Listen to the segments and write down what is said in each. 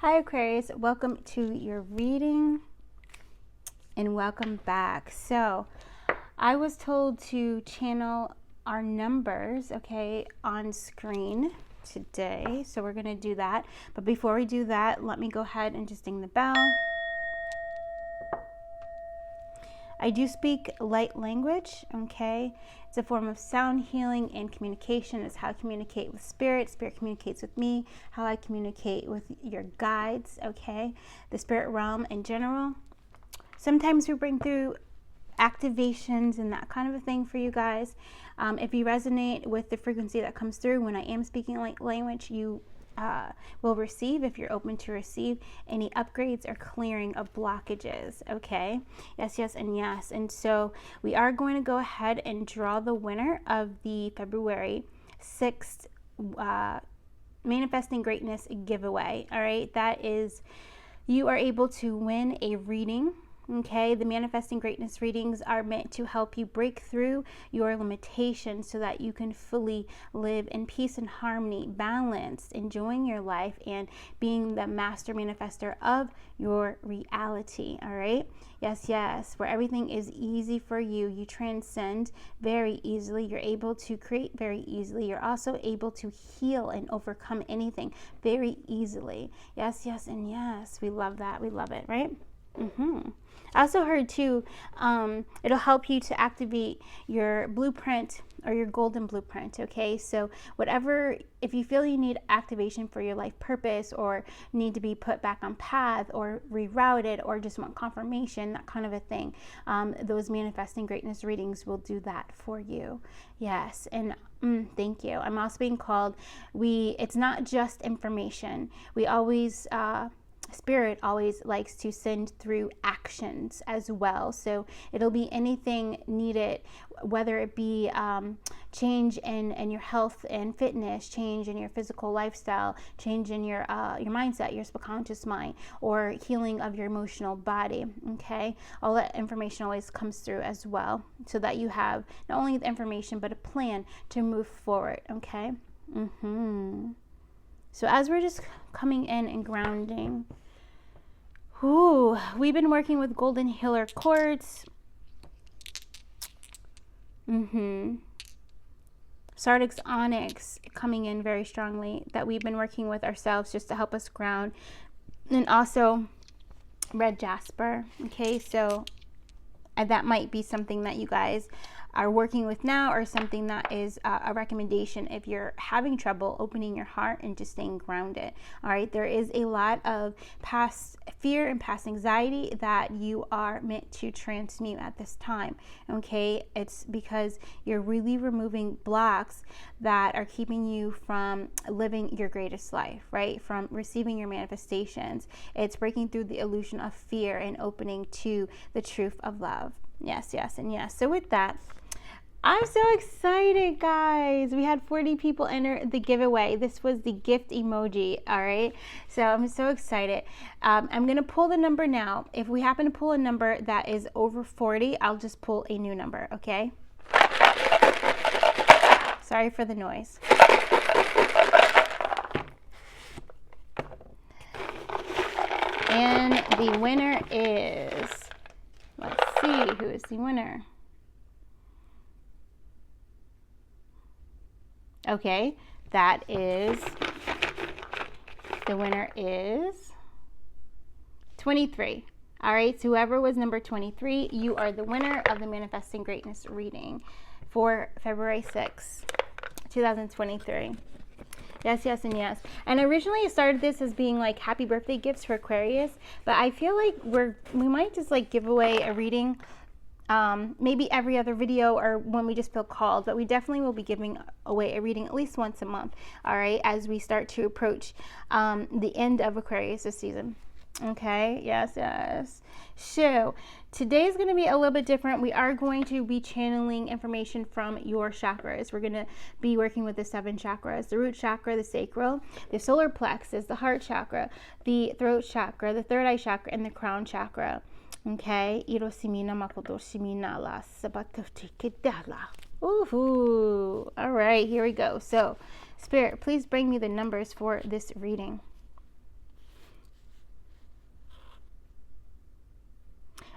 Hi Aquarius, welcome to your reading and welcome back. So I was told to channel our numbers, okay, on screen today. So we're going to do that. But before we do that, let me go ahead and just ding the bell. I do speak light language, okay? It's a form of sound healing and communication. It's how I communicate with spirit. Spirit communicates with me, how I communicate with your guides, okay? The spirit realm in general. Sometimes we bring through activations and that kind of a thing for you guys. If you resonate with the frequency that comes through when I am speaking light language, you will receive, if you're open to receive, any upgrades or clearing of blockages, okay? Yes, yes, and yes. And so we are going to go ahead and draw the winner of the February 6th Manifesting Greatness giveaway, all right? That is, you are able to win a reading. Okay, the Manifesting Greatness readings are meant to help you break through your limitations so that you can fully live in peace and harmony, balanced, enjoying your life, and being the master manifester of your reality. All right, yes, yes, where everything is easy for you. You transcend very easily. You're able to create very easily. You're also able to heal and overcome anything very easily. Yes, yes, and yes. We love that. We love it, right? I also heard too, it'll help you to activate your blueprint or your golden blueprint, okay? So whatever, if you feel you need activation for your life purpose or need to be put back on path or rerouted or just want confirmation, that kind of a thing, those Manifesting Greatness readings will do that for you. Yes, and thank you. I'm also being called, it's not just information. We always, Spirit always likes to send through actions as well. So it'll be anything needed, whether it be change in your health and fitness, change in your physical lifestyle, change in your mindset, your subconscious mind, or healing of your emotional body. Okay, all that information always comes through as well, so that you have not only the information but a plan to move forward. Okay. So as we're just coming in and grounding, we've been working with Golden Healer Quartz. Sardix Onyx coming in very strongly, that we've been working with ourselves just to help us ground. And also red jasper. Okay, so that might be something that you guys are working with now, or something that is a recommendation if you're having trouble opening your heart and just staying grounded. All right, there is a lot of past fear and past anxiety that you are meant to transmute at this time. Okay, it's because you're really removing blocks that are keeping you from living your greatest life, right? From receiving your manifestations. It's breaking through the illusion of fear and opening to the truth of love. Yes, yes, and yes. So with that, I'm so excited, guys. We had 40 people enter the giveaway. This was the gift emoji, all right? So I'm so excited. I'm going to pull the number now. If we happen to pull a number that is over 40, I'll just pull a new number, okay? Sorry for the noise. And the winner is, let's see, who is the winner? Okay, that is, the winner is 23. All right, so whoever was number 23, you are the winner of the Manifesting Greatness reading for February 6th, 2023. Yes, yes, and yes. And originally I started this as being like happy birthday gifts for Aquarius, but I feel like we might just like give away a reading maybe every other video, or when we just feel called, but we definitely will be giving away a reading at least once a month, all right, as we start to approach the end of Aquarius this season. Okay, yes, yes. So today is going to be a little bit different. We are going to be channeling information from your chakras. We're going to be working with the 7 chakras: the root chakra, the sacral, the solar plexus, the heart chakra, the throat chakra, the third eye chakra, and the crown chakra. Okay, ooh, all right, here we go. So Spirit, please bring me the numbers for this reading.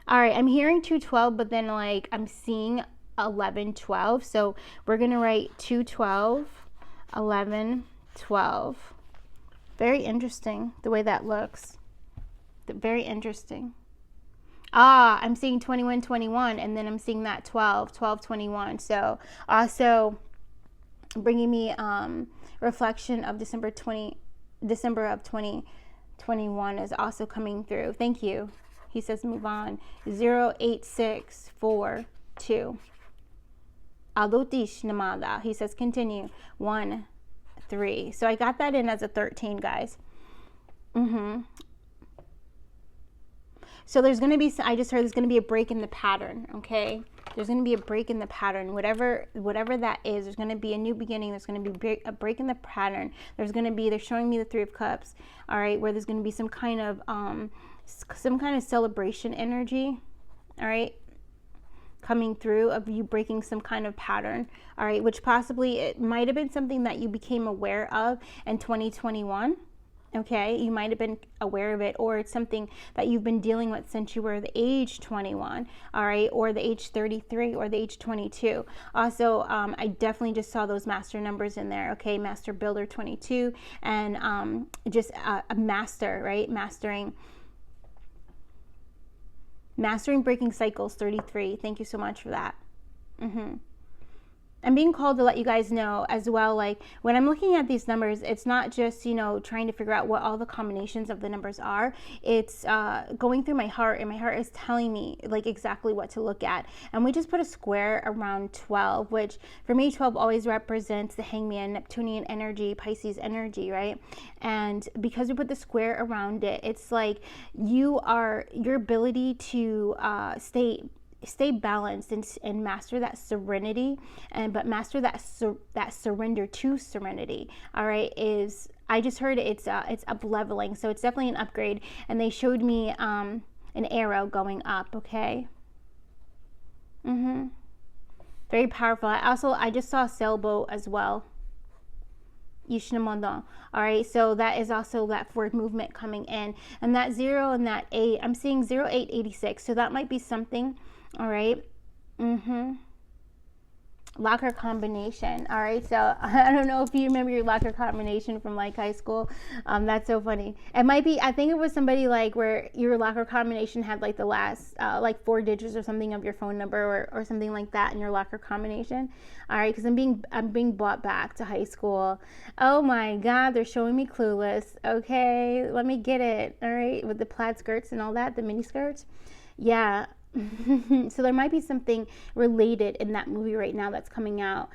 All right, I'm hearing 212, but then like I'm seeing 1112. So we're going to write 212, 11, 12. Very interesting the way that looks. Very interesting. Ah, I'm seeing 21, 21, and then I'm seeing that 12, 12, 21. So also bringing me reflection of December of 2021 is also coming through. Thank you. He says move on. 08642. Adutish namada. He says continue. 1, 3. So I got that in as a 13, guys. So there's going to be, I just heard there's going to be a break in the pattern, okay? There's going to be a break in the pattern. Whatever that is, there's going to be a new beginning. There's going to be a break in the pattern. There's going to be, they're showing me the 3 of Cups, all right, where there's going to be some kind of celebration energy, all right, coming through of you breaking some kind of pattern, all right, which possibly it might have been something that you became aware of in 2021. Okay, you might have been aware of it, or it's something that you've been dealing with since you were the age 21, all right, or the age 33, or the age 22. Also, I definitely just saw those master numbers in there, okay, Master Builder 22, and just a master, right, mastering breaking cycles 33. Thank you so much for that. I'm being called to let you guys know as well, like when I'm looking at these numbers, it's not just, you know, trying to figure out what all the combinations of the numbers are. It's going through my heart, and my heart is telling me like exactly what to look at. And we just put a square around 12, which for me 12 always represents the Hangman, Neptunian energy, Pisces energy, right? And because we put the square around it, it's like your ability to stay balanced and master that serenity, but master that surrender to serenity, all right, is, I just heard it's up leveling, so it's definitely an upgrade. And they showed me an arrow going up, okay. Very powerful. I just saw a sailboat as well. All right, so that is also that forward movement coming in. And that 0 and that 8, I'm seeing 0886, so that might be something. All right. Locker combination. All right. So I don't know if you remember your locker combination from like high school. That's so funny. It might be, I think it was somebody like where your locker combination had like the last like 4 digits or something of your phone number or something like that in your locker combination. All right. Because I'm being brought back to high school. Oh my God. They're showing me Clueless. Okay. Let me get it. All right. With the plaid skirts and all that, the mini skirts. Yeah. So there might be something related in that movie right now that's coming out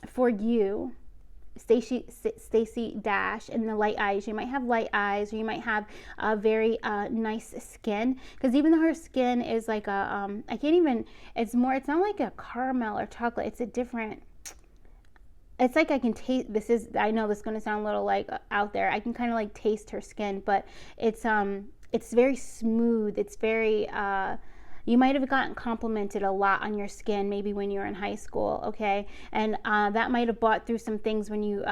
for you, Stacey Dash, and the light eyes. You might have light eyes, or you might have a very nice skin, because even though her skin is like a it's not like a caramel or chocolate, it's a different, it's like I can taste, I know this is going to sound a little like out there, I can kind of like taste her skin, but it's very smooth. It's very, you might have gotten complimented a lot on your skin, maybe when you were in high school, okay? And that might have brought through some things when you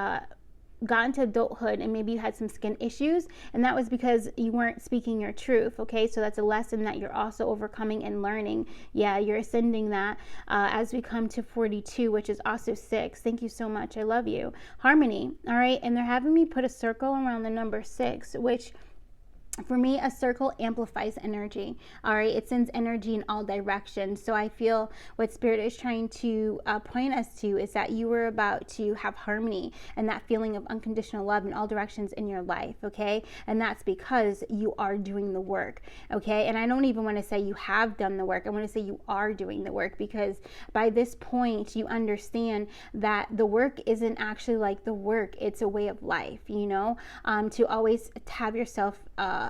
got into adulthood, and maybe you had some skin issues, and that was because you weren't speaking your truth, okay? So that's a lesson that you're also overcoming and learning. Yeah, you're ascending that as we come to 42, which is also 6. Thank you so much. I love you. Harmony, all right? And they're having me put a circle around the number 6, which for me, a circle amplifies energy, all right? It sends energy in all directions. So I feel what Spirit is trying to point us to is that you were about to have harmony and that feeling of unconditional love in all directions in your life, okay? And that's because you are doing the work, okay? And I don't even want to say you have done the work. I want to say you are doing the work, because by this point, you understand that the work isn't actually like the work. It's a way of life, you know, to always have yourself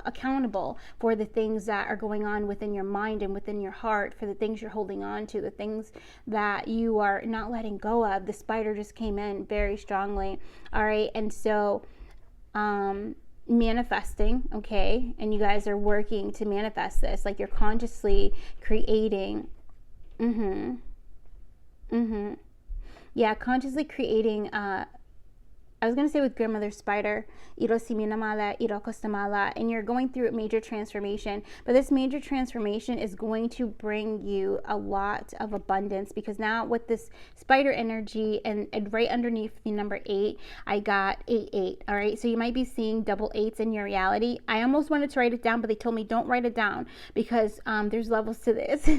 accountable for the things that are going on within your mind and within your heart, for the things you're holding on to, the things that you are not letting go of. The spider just came in very strongly, all right? And so manifesting, okay, and you guys are working to manifest this, like you're consciously creating, yeah, consciously creating a I was going to say with grandmother spider, Irosimina Irokostamala, and you're going through a major transformation. But this major transformation is going to bring you a lot of abundance, because now with this spider energy and right underneath the number 8, I got 88. All right. So you might be seeing double 8s in your reality. I almost wanted to write it down, but they told me don't write it down because there's levels to this.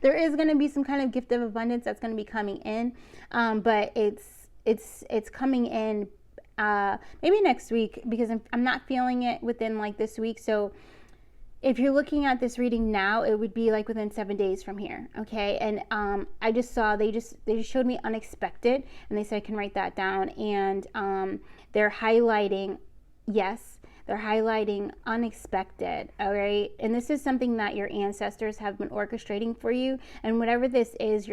There is going to be some kind of gift of abundance that's going to be coming in, but it's coming in maybe next week, because I'm not feeling it within like this week. So if you're looking at this reading now, it would be like within 7 days from here. Okay. And I just saw they just showed me unexpected, and they said I can write that down, and they're highlighting, yes, they're highlighting unexpected. All right. And this is something that your ancestors have been orchestrating for you. And whatever this is,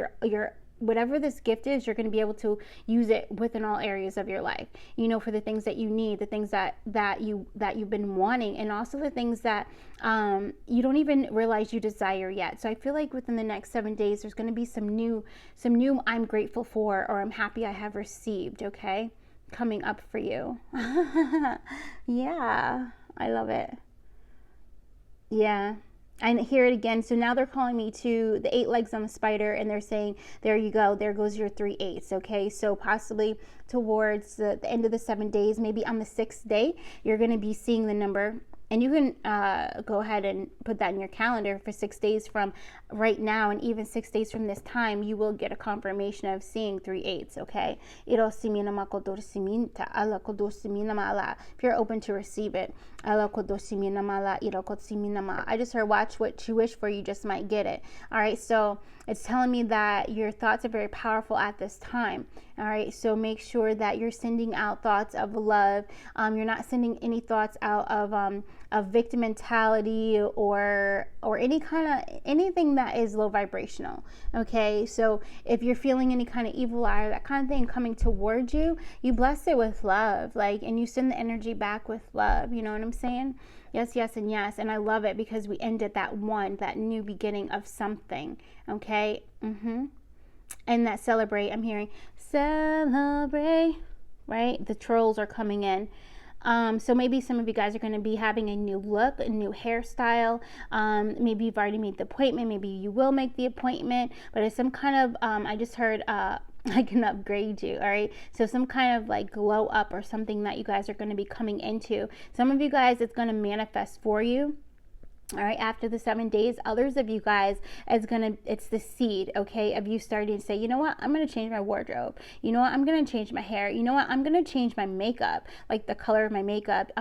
whatever this gift is, you're going to be able to use it within all areas of your life, you know, for the things that you need, the things that you've been wanting, and also the things that you don't even realize you desire yet. So I feel like within the next 7 days, there's going to be some new I'm grateful for, or I'm happy I have received. Okay. Coming up for you. Yeah, I love it. Yeah, and hear it again. So now they're calling me to the 8 legs on the spider, and they're saying, there you go, there goes your 3 8s. Okay, so possibly towards the end of the 7 days, maybe on the 6th day, you're going to be seeing the number. And you can go ahead and put that in your calendar for 6 days from right now, and even 6 days from this time, you will get a confirmation of seeing 3 8s, okay? If you're open to receive it. I just heard, watch what you wish for, you just might get it. All right, so it's telling me that your thoughts are very powerful at this time. All right, so make sure that you're sending out thoughts of love. You're not sending any thoughts out of victim mentality or anything that is low vibrational. Okay, so if you're feeling any kind of evil eye or that kind of thing coming towards you, you bless it with love, and you send the energy back with love. You know what I'm saying? Yes, yes, and yes. And I love it because we ended that new beginning of something. Okay. And that celebrate, I'm hearing celebrate, right? The trolls are coming in. So maybe some of you guys are going to be having a new look, a new hairstyle. Maybe you've already made the appointment. Maybe you will make the appointment, but it's some kind of, I just heard, I can upgrade you. All right. So some kind of like glow up or something that you guys are going to be coming into. Some of you guys, it's going to manifest for you. All right, after the 7 days. Others of you guys, it's the seed, okay, of you starting to say, you know what, I'm going to change my wardrobe. You know what, I'm going to change my hair. You know what, I'm going to change my makeup, like the color of my makeup.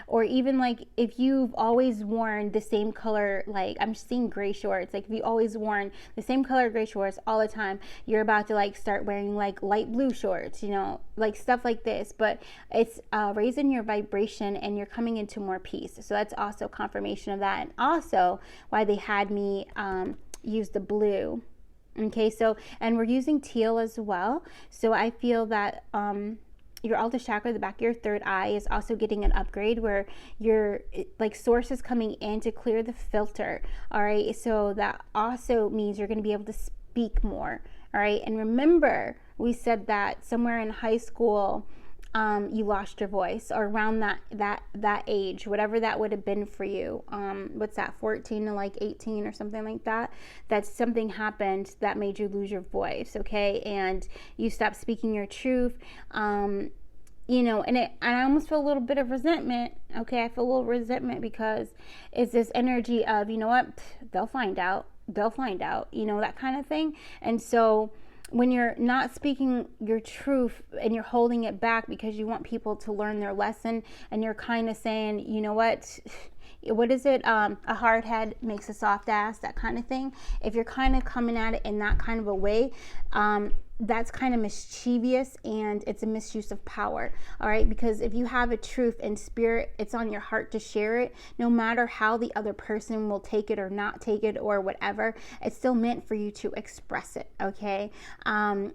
Or even like if you've always worn the same color, like I'm seeing gray shorts, like if you always worn the same color gray shorts all the time, you're about to like start wearing like light blue shorts, you know, like stuff like this. But it's raising your vibration, and you're coming into more peace. So that's also confirmation of that. And also why they had me use the blue. Okay, so, and we're using teal as well. So I feel that your Alta chakra, the back of your third eye, is also getting an upgrade where your like source is coming in to clear the filter. All right, so that also means you're going to be able to speak more. All right, and remember, we said that somewhere in high school, you lost your voice, or around that age, whatever that would have been for you. What's that, 14 to like 18 or something like that? That something happened that made you lose your voice, okay? And you stopped speaking your truth. You know, and I almost feel a little bit of resentment. Okay, I feel a little resentment because it's this energy of, you know what, they'll find out, you know, that kind of thing. And so when you're not speaking your truth and you're holding it back because you want people to learn their lesson, and you're kind of saying, you know what is it? A hard head makes a soft ass, that kind of thing. If you're kind of coming at it in that kind of a way, that's kind of mischievous, and it's a misuse of power. All right, because if you have a truth in spirit, it's on your heart to share it, no matter how the other person will take it or not take it or whatever. It's still meant for you to express it, okay?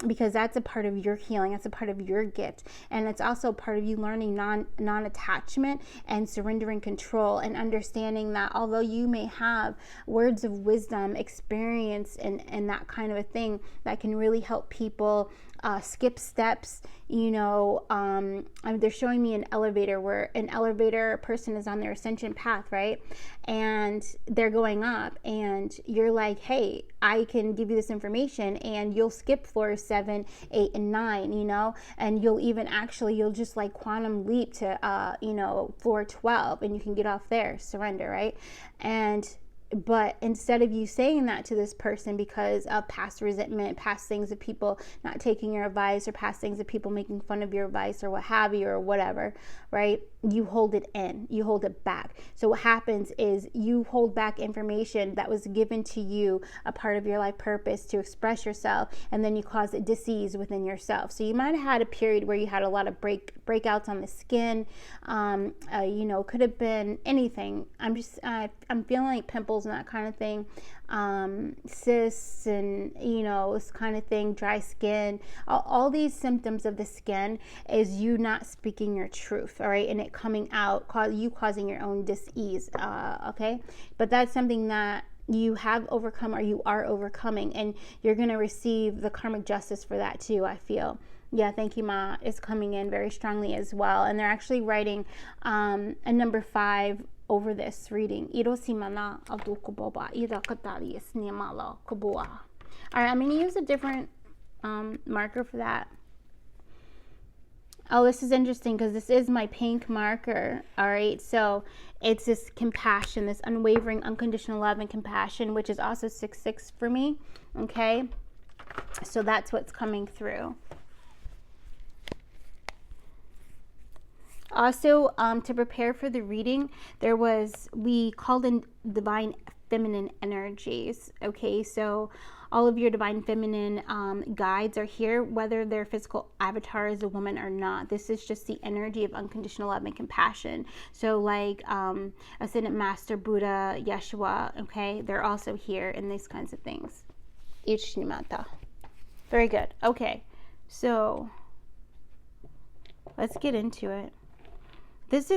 Because that's a part of your healing, that's a part of your gift, and it's also part of you learning non-attachment and surrendering control, and understanding that although you may have words of wisdom, experience, and that kind of a thing that can really help people people skip steps, you know. They're showing me an elevator, where an elevator person is on their ascension path, right? And they're going up, and you're like, hey, I can give you this information, and you'll skip floors 7, 8, and 9, you know, and you'll even you'll just like quantum leap to, you know, floor 12, and you can get off there, surrender, right? But instead of you saying that to this person because of past resentment, past things of people not taking your advice, or past things of people making fun of your advice, or what have you, or whatever, right? You hold it in, you hold it back. So what happens is you hold back information that was given to you, a part of your life purpose to express yourself, and then you cause a disease within yourself. So you might have had a period where you had a lot of breakouts on the skin. You know, could have been anything. I'm feeling like pimples and that kind of thing, cysts, and, you know, this kind of thing, dry skin, all these symptoms of the skin is you not speaking your truth, all right, and it coming out, you causing your own dis-ease, okay? But that's something that you have overcome, or you are overcoming, and you're going to receive the karmic justice for that too, I feel. Yeah, thank you, Ma, is coming in very strongly as well. And they're actually writing a number 5 over this reading. All right, I'm going to use a different marker for that. Oh, this is interesting because this is my pink marker. All right, so it's this compassion, this unwavering, unconditional love and compassion, which is also 6/6 for me. Okay, so that's what's coming through. Also, to prepare for the reading, we called in divine feminine energies. Okay, so all of your divine feminine guides are here, whether their physical avatar is a woman or not. This is just the energy of unconditional love and compassion. So like Ascended Master Buddha, Yeshua, okay, they're also here in these kinds of things. Ichnimata. Very good. Okay, so let's get into it. This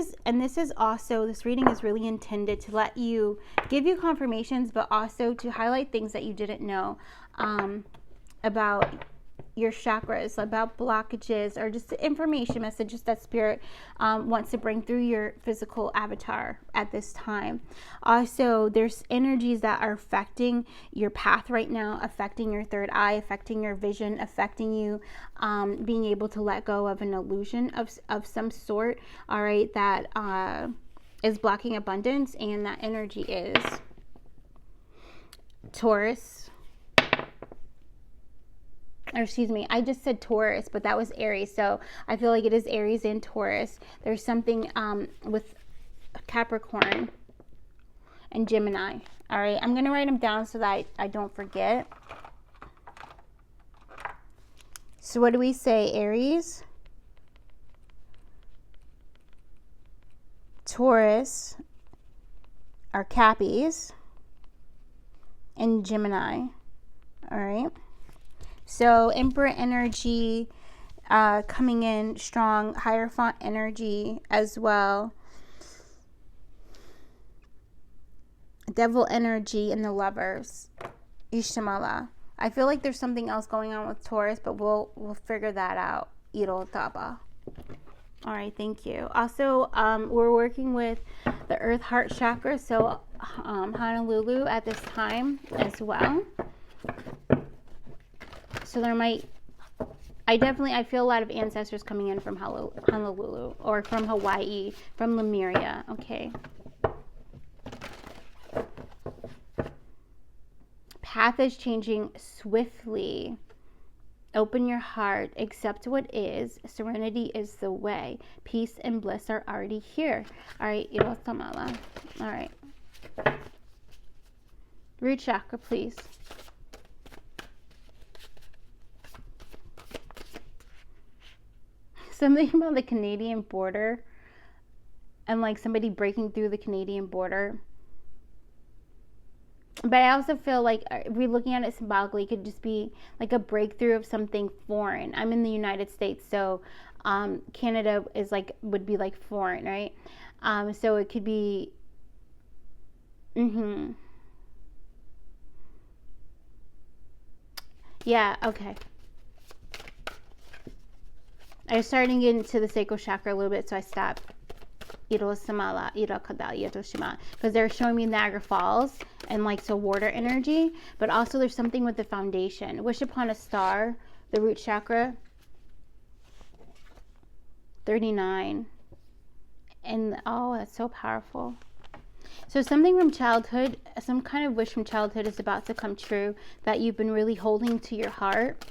reading is really intended to give you confirmations, but also to highlight things that you didn't know about your chakras, about blockages, or just information messages that Spirit wants to bring through your physical avatar at this time. Also, there's energies that are affecting your path right now, affecting your third eye, affecting your vision, affecting you being able to let go of an illusion of some sort, all right, that is blocking abundance, and that energy is Taurus. Or excuse me, I just said Taurus, but that was Aries. So I feel like it is Aries and Taurus. There's something with Capricorn and Gemini. All right, I'm going to write them down so that I don't forget. So what do we say? Aries, Taurus, are Cappies, and Gemini. All right. So Emperor energy coming in strong, Hierophant energy as well. Devil energy in the Lovers. Ishamala. I feel like there's something else going on with Taurus, but we'll figure that out. Irotaba. All right, thank you. Also, we're working with the Earth Heart Chakra, so Honolulu at this time as well. So I feel a lot of ancestors coming in from Honolulu, or from Hawaii, from Lemuria, okay. Path is changing swiftly. Open your heart, accept what is. Serenity is the way. Peace and bliss are already here. All right, Irotamala. All right. Root chakra, please. Something about the Canadian border and like somebody breaking through the Canadian border. But I also feel like, if we're looking at it symbolically, it could just be like a breakthrough of something foreign. I'm in the United States, so Canada would be like foreign, right? So it could be, yeah, okay. I was starting to get into the sacral chakra a little bit, so I stopped. Because they're showing me Niagara Falls and like so water energy, but also there's something with the foundation. Wish upon a star, the root chakra, 39. And oh, that's so powerful. So something from childhood, some kind of wish from childhood is about to come true that you've been really holding to your heart.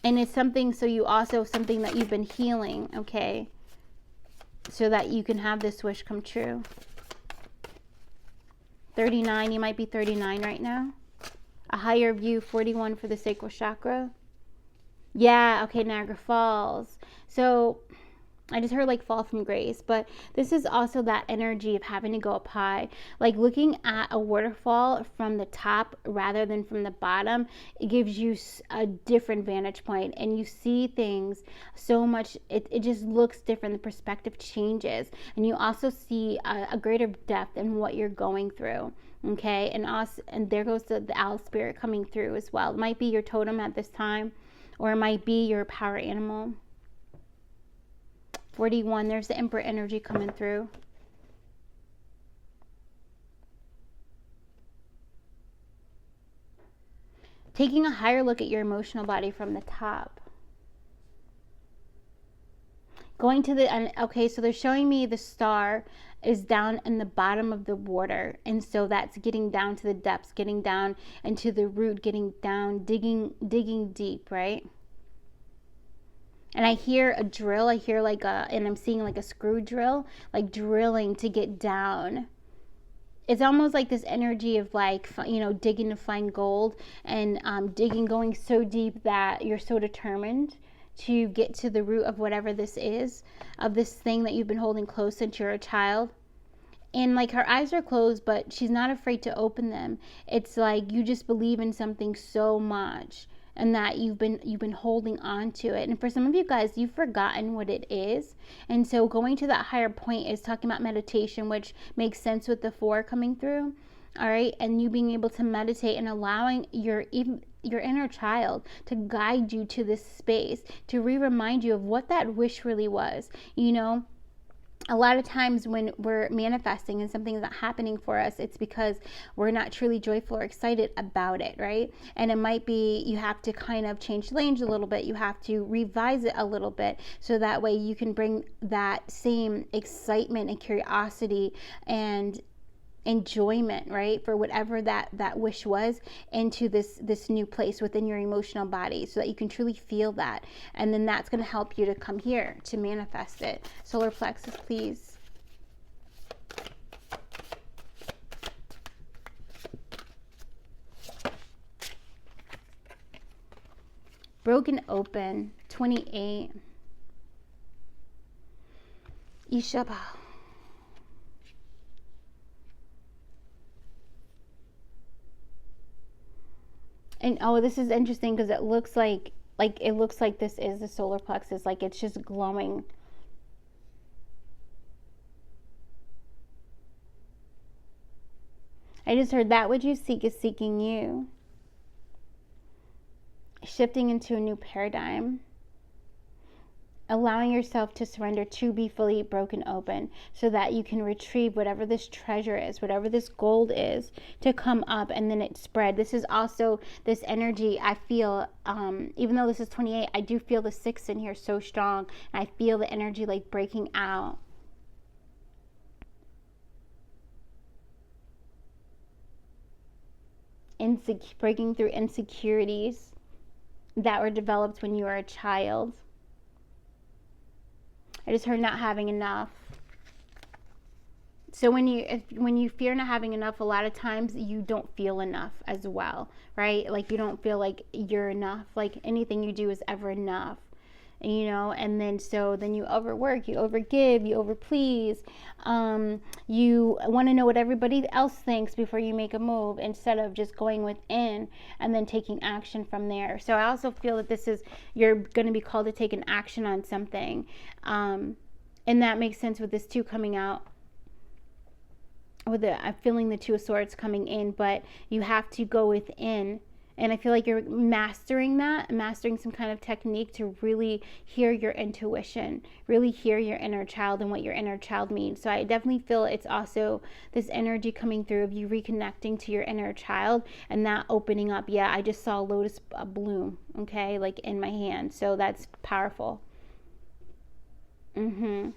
And it's something, so you also, something that you've been healing, okay? So that you can have this wish come true. 39, you might be 39 right now. A higher view, 41 for the sacral chakra. Yeah, okay, Niagara Falls. So I just heard like fall from grace, but this is also that energy of having to go up high, like looking at a waterfall from the top rather than from the bottom. It gives you a different vantage point, and you see things so much, it just looks different. The perspective changes, and you also see a greater depth in what you're going through. Okay, and also, and there goes the owl spirit coming through as well. It might be your totem at this time, or it might be your power animal. 41, there's the Emperor energy coming through. Taking a higher look at your emotional body from the top. Going to the, okay, so they're showing me the star is down in the bottom of the water. And so that's getting down to the depths, getting down into the root, getting down, digging deep, right? And I hear a drill, I hear like and I'm seeing like a screw drill, like drilling to get down. It's almost like this energy of like, you know, digging to find gold, and digging, going so deep that you're so determined to get to the root of whatever this is, of this thing that you've been holding close since you're a child. And like her eyes are closed, but she's not afraid to open them. It's like you just believe in something so much, and that you've been holding on to it. And for some of you guys, you've forgotten what it is. And so going to that higher point is talking about meditation, which makes sense with the 4 coming through. All right, and you being able to meditate and allowing your inner child to guide you to this space, to remind you of what that wish really was. You know, a lot of times when we're manifesting and something's not happening for us, it's because we're not truly joyful or excited about it, right? And it might be you have to kind of change lanes a little bit. You have to revise it a little bit, so that way you can bring that same excitement and curiosity and enjoyment, right, for whatever that wish was, into this new place within your emotional body, so that you can truly feel that. And then that's going to help you to come here to manifest it. Solar plexus, please. Broken open, 28. Ishaba. And oh, this is interesting because it looks like this is the solar plexus, like it's just glowing. I just heard that what you seek is seeking you. Shifting into a new paradigm. Allowing yourself to surrender, to be fully broken open, so that you can retrieve whatever this treasure is, whatever this gold is, to come up, and then it spread. This is also this energy I feel, even though this is 28, I do feel the 6 in here so strong, and I feel the energy like breaking out. Breaking through insecurities that were developed when you were a child. I just heard not having enough. So when you fear not having enough, a lot of times you don't feel enough as well, right? Like you don't feel like you're enough, like anything you do is ever enough, you know. And then you overwork, you overgive, you overplease. You want to know what everybody else thinks before you make a move, instead of just going within and then taking action from there. So I also feel that you're going to be called to take an action on something. And that makes sense with this 2 coming out. I'm feeling the 2 of Swords coming in, but you have to go within And I feel like you're mastering some kind of technique to really hear your intuition, really hear your inner child and what your inner child means. So I definitely feel it's also this energy coming through of you reconnecting to your inner child and that opening up. Yeah, I just saw a lotus bloom, okay, like in my hand. So that's powerful. And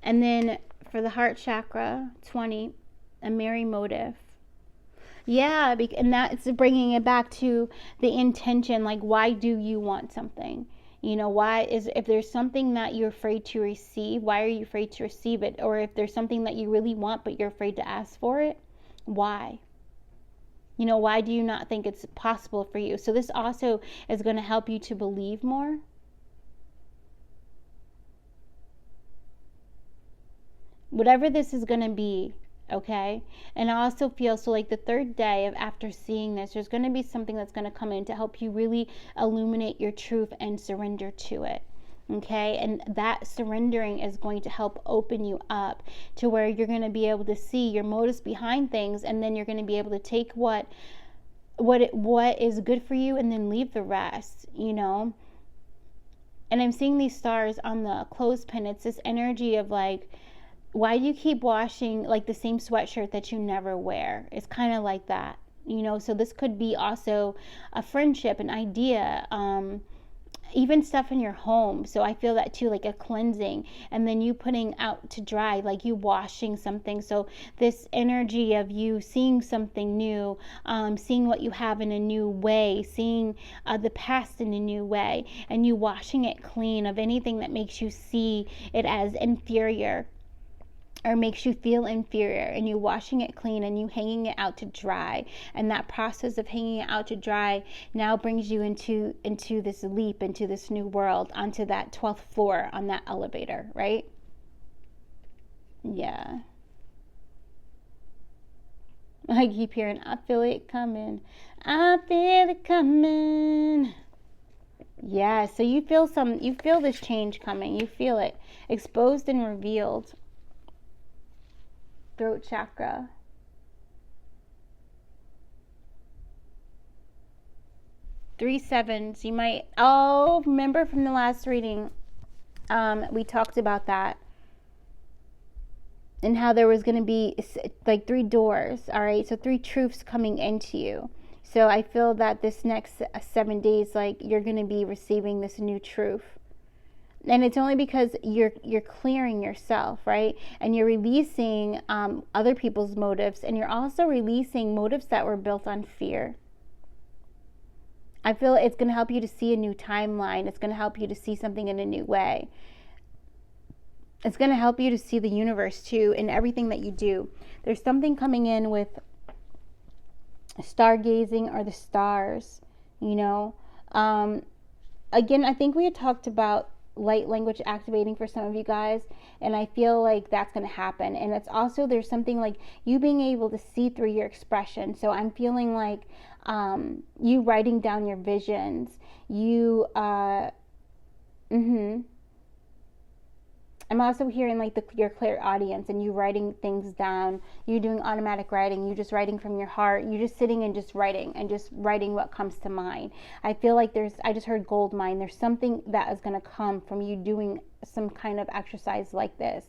then for the heart chakra, 20, a merry motive. Yeah, and that's bringing it back to the intention. Like, why do you want something? You know, if there's something that you're afraid to receive, why are you afraid to receive it? Or if there's something that you really want, but you're afraid to ask for it, why? You know, why do you not think it's possible for you? So this also is going to help you to believe more. Whatever this is going to be, okay? And I also feel, so like the third day of after seeing this, there's going to be something that's going to come in to help you really illuminate your truth and surrender to it, okay? And that surrendering is going to help open you up to where you're going to be able to see your motives behind things, and then you're going to be able to take what is good for you and then leave the rest, you know? And I'm seeing these stars on the clothespin. It's this energy of like, why do you keep washing like the same sweatshirt that you never wear? It's kind of like that, you know. So this could be also a friendship, an idea, even stuff in your home. So I feel that too, like a cleansing, and then you putting out to dry, like you washing something. So this energy of you seeing something new, seeing what you have in a new way, seeing the past in a new way, and you washing it clean of anything that makes you see it as inferior or makes you feel inferior, and you washing it clean and you hanging it out to dry. And that process of hanging it out to dry now brings you into this leap, into this new world, onto that 12th floor on that elevator, right? Yeah. I keep hearing, I feel it coming. I feel it coming. Yeah, so you feel this change coming. You feel it exposed and revealed. Throat chakra. Three sevens. You might, remember from the last reading, we talked about that and how there was going to be like 3 doors. All right, so 3 truths coming into you. So I feel that this next 7 days, like you're going to be receiving this new truth. And it's only because you're clearing yourself, right? And you're releasing other people's motives, and you're also releasing motives that were built on fear. I feel it's going to help you to see a new timeline. It's going to help you to see something in a new way. It's going to help you to see the universe too in everything that you do. There's something coming in with stargazing or the stars, you know. Again, I think we had talked about light language activating for some of you guys, and I feel like that's going to happen. And it's also, there's something like you being able to see through your expression. So I'm feeling like you writing down your visions, you I'm also hearing like your clairaudience, and you writing things down, you doing automatic writing, you just writing from your heart, you just sitting and just writing what comes to mind. I feel like I just heard gold mine. There's something that is going to come from you doing some kind of exercise like this.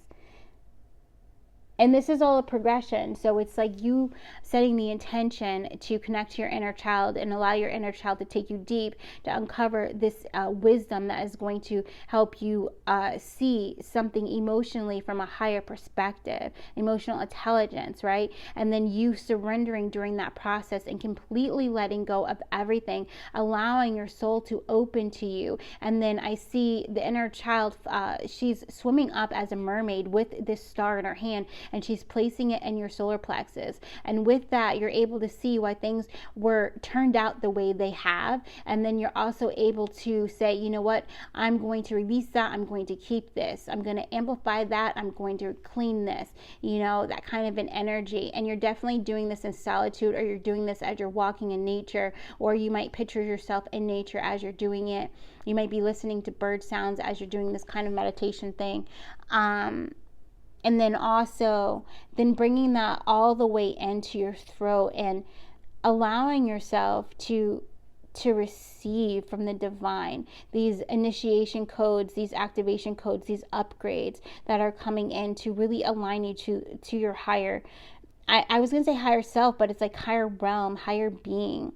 And this is all a progression. So it's like you setting the intention to connect to your inner child and allow your inner child to take you deep, to uncover this wisdom that is going to help you see something emotionally from a higher perspective, emotional intelligence, right? And then you surrendering during that process and completely letting go of everything, allowing your soul to open to you. And then I see the inner child, she's swimming up as a mermaid with this star in her hand, and she's placing it in your solar plexus. And with that, you're able to see why things were turned out the way they have. And then you're also able to say, you know what, I'm going to release that. I'm going to keep this. I'm going to amplify that. I'm going to clean this, you know, that kind of an energy. And you're definitely doing this in solitude, or you're doing this as you're walking in nature, or you might picture yourself in nature as you're doing it. You might be listening to bird sounds as you're doing this kind of meditation thing. And then also, then bringing that all the way into your throat and allowing yourself to receive from the divine these initiation codes, these activation codes, these upgrades that are coming in to really align you to your higher, I was going to say higher self, but it's like higher realm, higher being.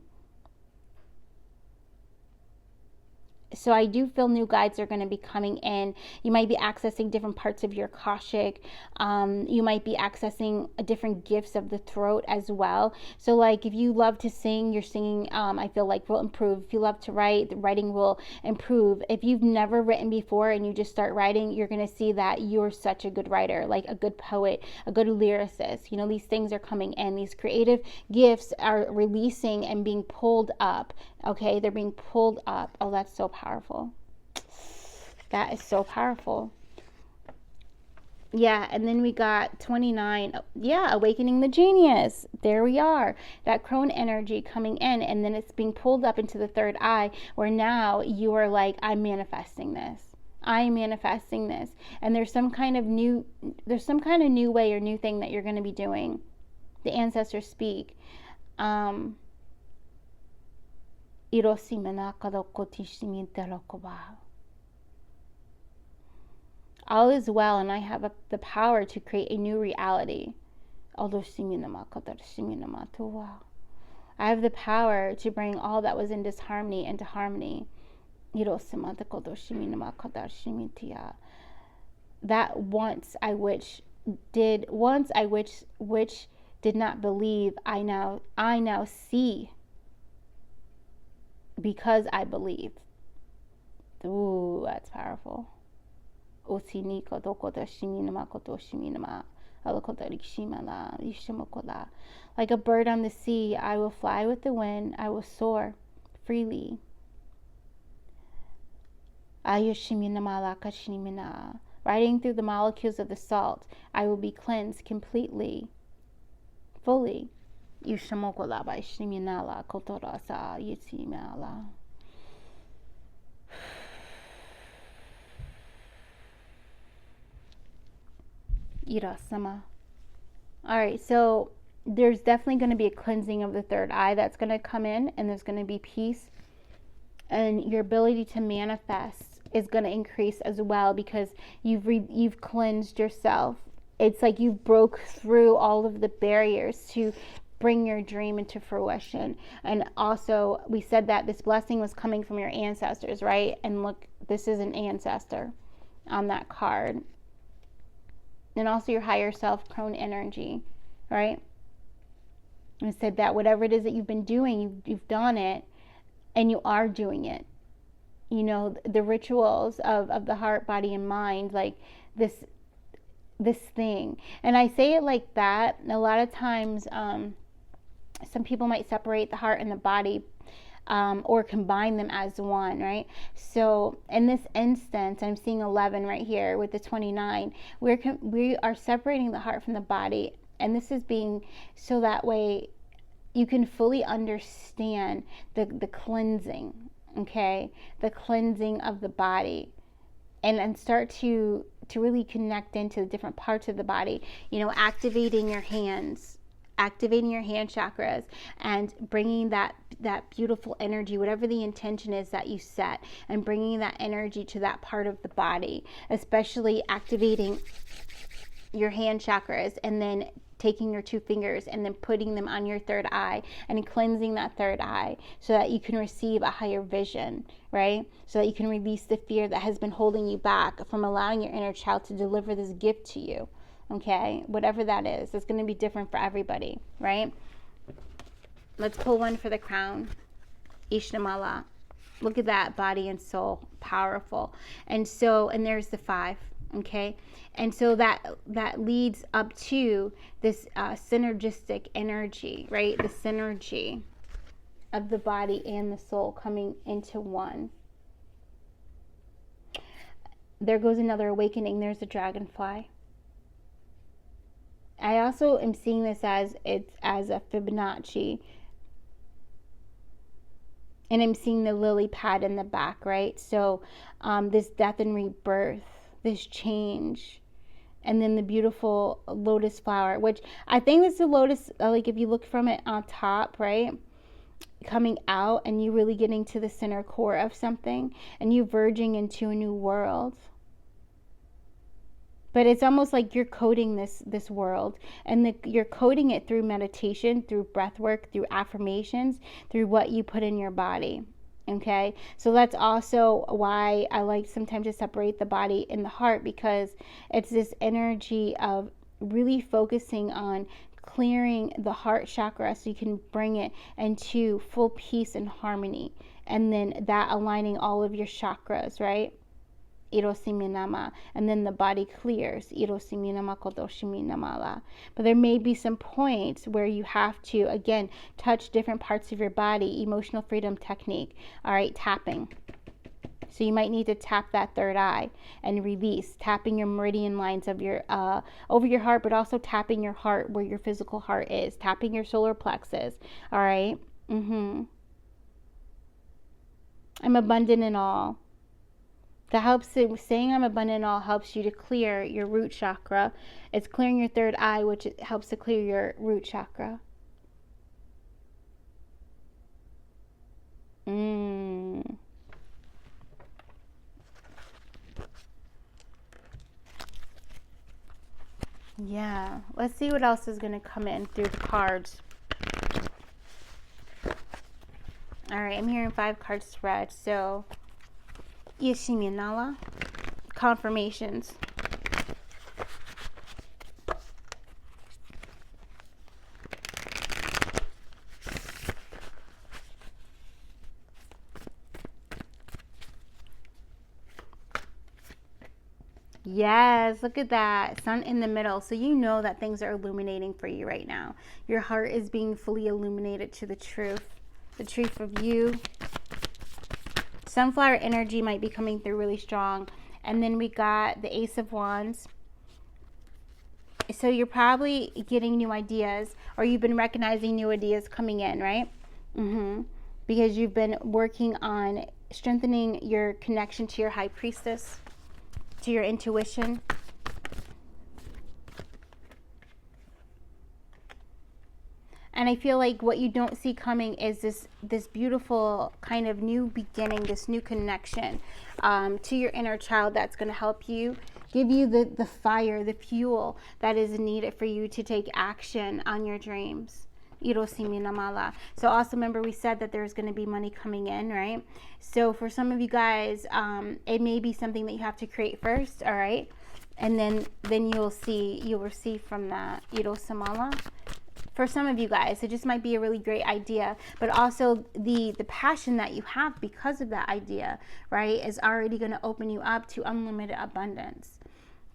So I do feel new guides are going to be coming in. You might be accessing different parts of your Akashic. You might be accessing different gifts of the throat as well. So like if you love to sing, your singing, I feel like will improve. If you love to write, the writing will improve. If you've never written before and you just start writing, you're going to see that you're such a good writer, like a good poet, a good lyricist. You know, these things are coming in. These creative gifts are releasing and being pulled up. Okay, they're being pulled up. Oh, that's so powerful. That is so powerful. Yeah, and then we got 29. Yeah, awakening the genius. There we are. That crone energy coming in, and then it's being pulled up into the third eye, where now you are like, I'm manifesting this. I'm manifesting this. And there's some kind of new way or new thing that you're going to be doing. The ancestors speak. All is well, and I have the power to create a new reality. I have the power to bring all that was in disharmony into harmony. That once I which did not believe, I now see. Because I believe. Ooh, that's powerful. Like a bird on the sea, I will fly with the wind, I will soar freely. Riding through the molecules of the salt, I will be cleansed completely, fully. Irasama. All right, so there's definitely going to be a cleansing of the third eye that's going to come in, and there's going to be peace, and your ability to manifest is going to increase as well, because you've cleansed yourself. It's like you broke through all of the barriers to bring your dream into fruition. And also, we said that this blessing was coming from your ancestors, right? And look, this is an ancestor on that card. And also your higher self, crone energy, right? And said that whatever it is that you've been doing, you've done it, and you are doing it. You know, the rituals of the heart, body, and mind, like this thing. And I say it like that. A lot of times, some people might separate the heart and the body, or combine them as one, right? So in this instance, I'm seeing 11 right here with the 29. We are separating the heart from the body, and this is being so that way you can fully understand the cleansing, okay? The cleansing of the body, and start to really connect into the different parts of the body, you know, activating your hands, activating your hand chakras, and bringing that beautiful energy, whatever the intention is that you set, and bringing that energy to that part of the body, especially activating your hand chakras, and then taking your 2 fingers and then putting them on your third eye and cleansing that third eye so that you can receive a higher vision, right? So that you can release the fear that has been holding you back from allowing your inner child to deliver this gift to you. Okay, whatever that is, it's going to be different for everybody, right? Let's pull one for the crown. Ishnamala. Look at that, body and soul, powerful. And there's the 5, okay? And so that leads up to this synergistic energy, right? The synergy of the body and the soul coming into one. There goes another awakening. There's the dragonfly. I also am seeing this as a Fibonacci, and I'm seeing the lily pad in the back, right? So this death and rebirth, this change, and then the beautiful lotus flower, which I think this is a lotus, like if you look from it on top, right? coming out and you really getting to the center core of something and you verging into a new world. But it's almost like you're coding this world, and you're coding it through meditation, through breath work, through affirmations, through what you put in your body. Okay, so that's also why I like sometimes to separate the body and the heart, because it's this energy of really focusing on clearing the heart chakra so you can bring it into full peace and harmony, and then that aligning all of your chakras, right? Irosiminama, and then the body clears. Irosiminama kodoshiminamala. But there may be some points where you have to, again, touch different parts of your body. Emotional freedom technique. All right, tapping. So you might need to tap that third eye and release, tapping your meridian lines of your over your heart, but also tapping your heart where your physical heart is, tapping your solar plexus. All right. I'm abundant in all. That helps, saying I'm abundant in all helps you to clear your root chakra. It's clearing your third eye, which helps to clear your root chakra. Yeah, let's see what else is going to come in through the cards. All right, I'm hearing 5 cards spread, so Yeshiminala, confirmations. Yes, look at that. Sun in the middle. So you know that things are illuminating for you right now. Your heart is being fully illuminated to the truth of you. Sunflower energy might be coming through really strong. And then we got the Ace of Wands. So you're probably getting new ideas, or you've been recognizing new ideas coming in, right? Because you've been working on strengthening your connection to your high priestess, to your intuition. And I feel like what you don't see coming is this beautiful kind of new beginning, this new connection to your inner child that's going to help you, give you the fire, the fuel that is needed for you to take action on your dreams. So also remember, we said that there's going to be money coming in, right? So for some of you guys, it may be something that you have to create first, all right? And then you'll receive from that. For some of you guys, it just might be a really great idea, but also the passion that you have because of that idea, right, is already going to open you up to unlimited abundance.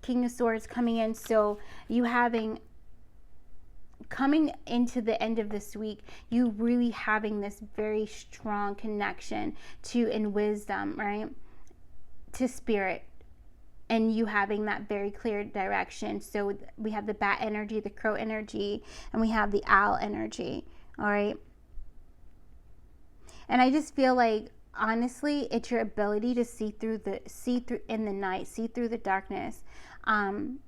King of Swords coming in, so coming into the end of this week, you really having this very strong connection to in wisdom, right, to spirit, and you having that very clear direction. So we have the bat energy, the crow energy, and we have the owl energy. All right. And I just feel like, honestly, it's your ability to see through in the night, see through the darkness, and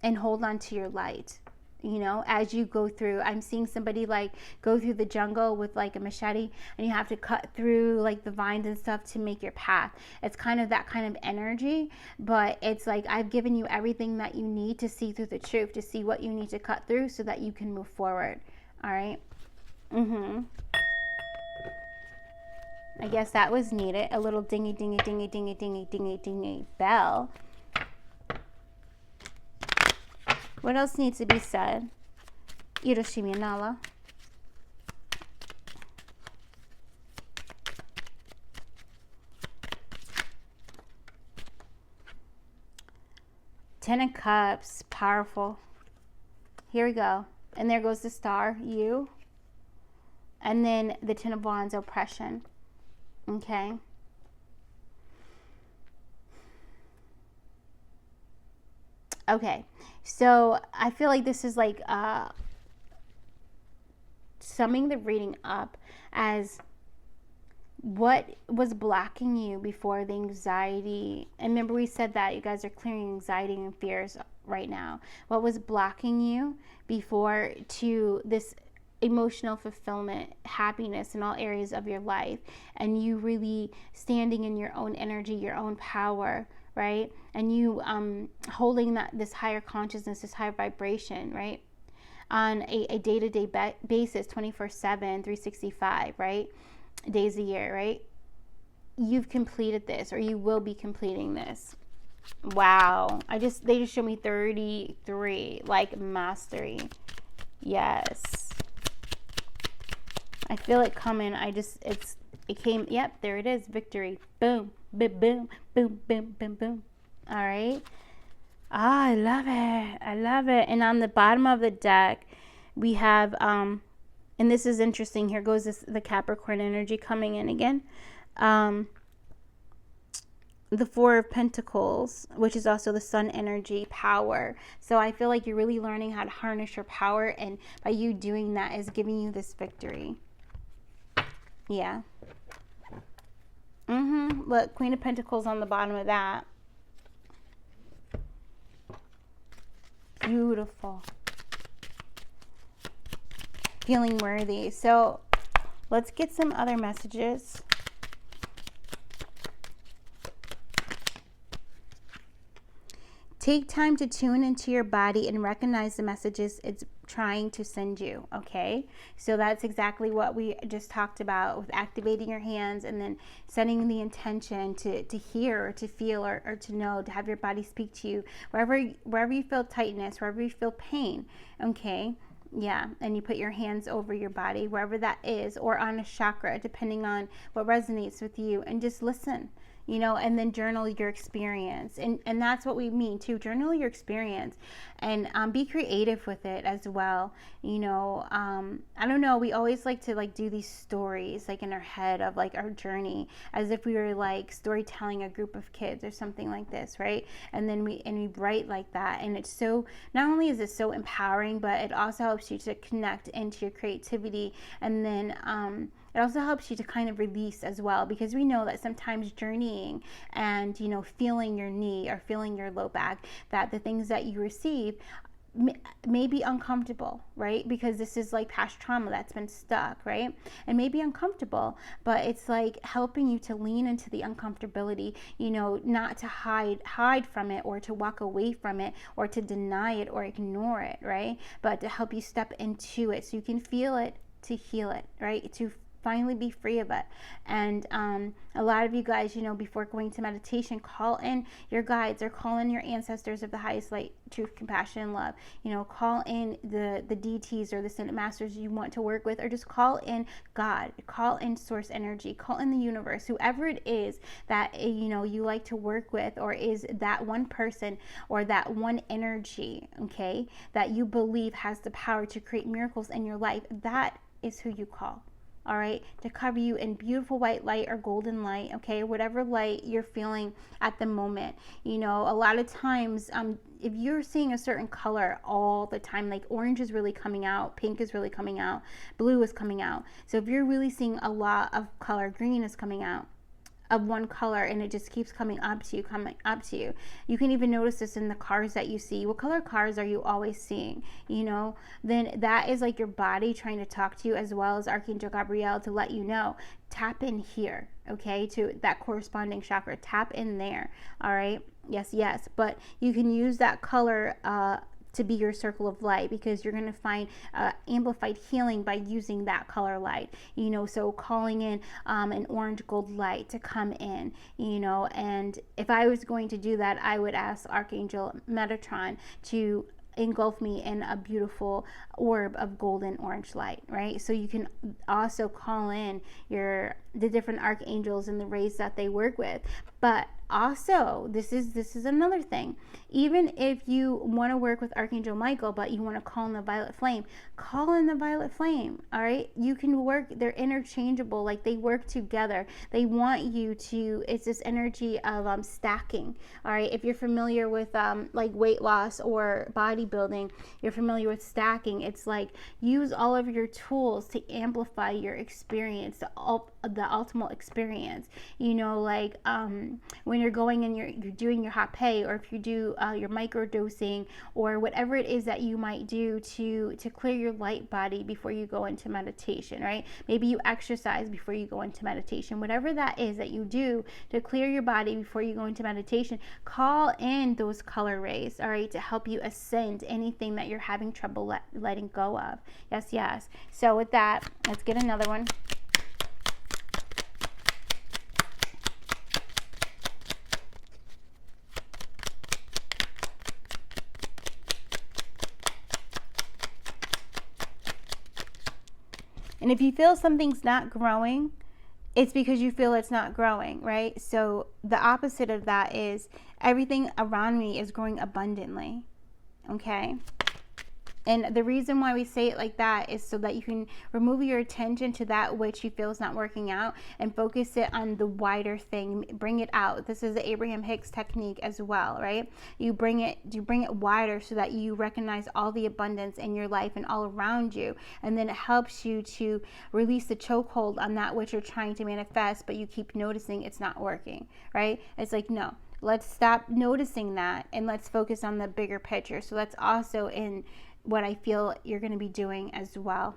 hold on to your light. You know, as you go through, I'm seeing somebody like go through the jungle with like a machete, and you have to cut through like the vines and stuff to make your path. It's kind of that kind of energy, but it's like I've given you everything that you need to see through the truth, to see what you need to cut through so that you can move forward. All right. I guess that was needed. A little dingy, dingy, dingy, dingy, dingy, dingy, dingy bell. What else needs to be said? Iroshiminala. Ten of Cups, powerful. Here we go. And there goes the star, you. And then the Ten of Wands, oppression. Okay. Okay, so I feel like this is like summing the reading up as what was blocking you before the anxiety. And remember, we said that you guys are clearing anxiety and fears right now. What was blocking you before to this emotional fulfillment, happiness in all areas of your life, and you really standing in your own energy, your own power, right? And you holding this higher consciousness, this higher vibration, right? On a day-to-day basis, 24/7, 365, right? Days a year, right? You've completed this, or you will be completing this. Wow. They just showed me 33, like mastery. Yes. I feel it coming. It came. Yep, there it is. Victory. Boom, boom, boom, boom, boom, boom, boom. All right. Ah, I love it. I love it. And on the bottom of the deck, we have, and this is interesting. Here goes the Capricorn energy coming in again. The Four of Pentacles, which is also the Sun energy, power. So I feel like you're really learning how to harness your power, and by you doing that is giving you this victory. Yeah. Look, Queen of Pentacles on the bottom of that. Beautiful. Feeling worthy. So let's get some other messages. Take time to tune into your body and recognize the messages it's trying to send you, okay? So that's exactly what we just talked about with activating your hands and then setting the intention to hear or to feel or to know, to have your body speak to you wherever you feel tightness, wherever you feel pain, okay? Yeah, and you put your hands over your body, wherever that is, or on a chakra, depending on what resonates with you, and just listen. And then journal your experience. And that's what we mean too. Journal your experience and be creative with it as well. I don't know. We always like to do these stories in our head of our journey, as if we were storytelling a group of kids or something like this, right? And then we write like that. And it's so, not only is it so empowering, but it also helps you to connect into your creativity. And then, it also helps you to kind of release as well, because we know that sometimes journeying and, feeling your knee or feeling your low back, that the things that you receive may be uncomfortable, right? Because this is past trauma that's been stuck, right? And may be uncomfortable, but it's helping you to lean into the uncomfortability, not to hide from it or to walk away from it or to deny it or ignore it, right? But to help you step into it so you can feel it, to heal it, right? To finally be free of it. And a lot of you guys, before going to meditation, call in your guides or call in your ancestors of the highest light, truth, compassion, and love. Call in the deities or the ascended masters you want to work with, or just call in God, call in source energy, call in the universe, whoever it is that you like to work with, or is that one person or that one energy, okay, that you believe has the power to create miracles in your life. That is who you call. All right, to cover you in beautiful white light or golden light, okay, whatever light you're feeling at the moment. A lot of times, if you're seeing a certain color all the time, orange is really coming out, pink is really coming out, blue is coming out. So if you're really seeing a lot of color, green is coming out of one color, and it just keeps coming up to you. You can even notice this in the cars that you see. What color cars are you always seeing? Then that is your body trying to talk to you, as well as Archangel Gabriel, to let you know, tap in here, okay, to that corresponding chakra, tap in there. All right, yes, but you can use that color to be your circle of light, because you're going to find amplified healing by using that color light, so calling in an orange gold light to come in, and if I was going to do that, I would ask Archangel Metatron to engulf me in a beautiful orb of golden orange light, right? So you can also call in the different archangels and the rays that they work with. But also, this is another thing. Even if you want to work with Archangel Michael, but you want to call in the violet flame, call in the violet flame. All right, you can work. They're interchangeable. They work together. They want you to. It's this energy of stacking. All right, if you're familiar with weight loss or bodybuilding, you're familiar with stacking. It's use all of your tools to amplify your experience, the ultimate experience. when you're going and you're doing your hot pay, or if you do your micro dosing, or whatever it is that you might do to clear your light body before you go into meditation, right? Maybe you exercise before you go into meditation. Whatever that is that you do to clear your body before you go into meditation, call in those color rays, all right, to help you ascend anything that you're having trouble letting go of. Yes, yes. So with that, let's get another one. And if you feel something's not growing, it's because you feel it's not growing, right? So the opposite of that is everything around me is growing abundantly, okay? And the reason why we say it like that is so that you can remove your attention to that which you feel is not working out and focus it on the wider thing. Bring it out. This is the Abraham Hicks technique as well, right? You bring it wider so that you recognize all the abundance in your life and all around you. And then it helps you to release the chokehold on that which you're trying to manifest, but you keep noticing it's not working, right? It's like, no, let's stop noticing that and let's focus on the bigger picture. So that's also in what I feel you're going to be doing as well.